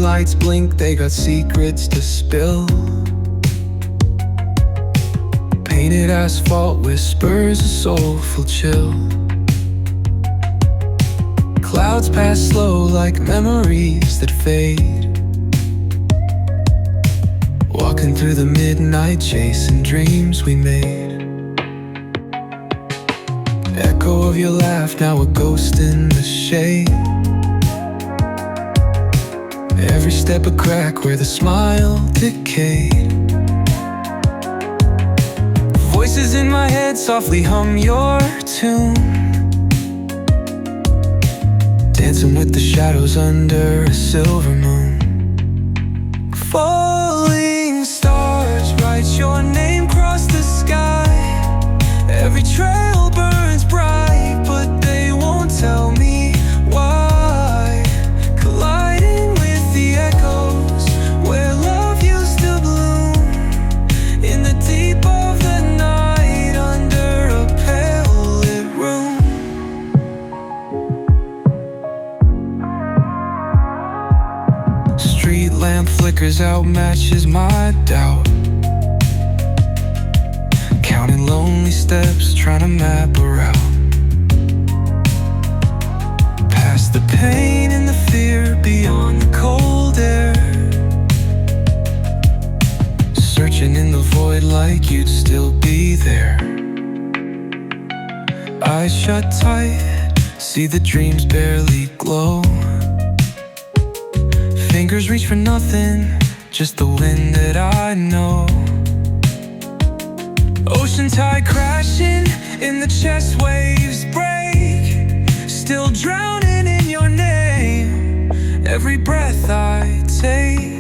lights blink, they got secrets to spill. Painted asphalt whispers a soulful chill. Clouds pass slow like memories that fade. Walking through the midnight, chasing dreams we made. Echo of your laugh, now a ghost in the shade. Every step a crack where the smile decayed. Voices in my head softly hum your tune, dancing with the shadows under a silver moon. Falling stars write your name across the sky. Every trail burns bright, but they won't tell me why. Colliding with the echoes where love used to bloom, in the deep of the night under a pale lit room. Street lamp flickers out, matches my doubt. Counting lonely steps, trying to map a route. Past the pain and the fear, beyond the cold air. Searching in the void like you'd still be there. Eyes shut tight, see the dreams barely glow. Fingers reach for nothing, just the wind that I know. Ocean tide crashing, in the chest waves break. Still drowning in your name, every breath I take.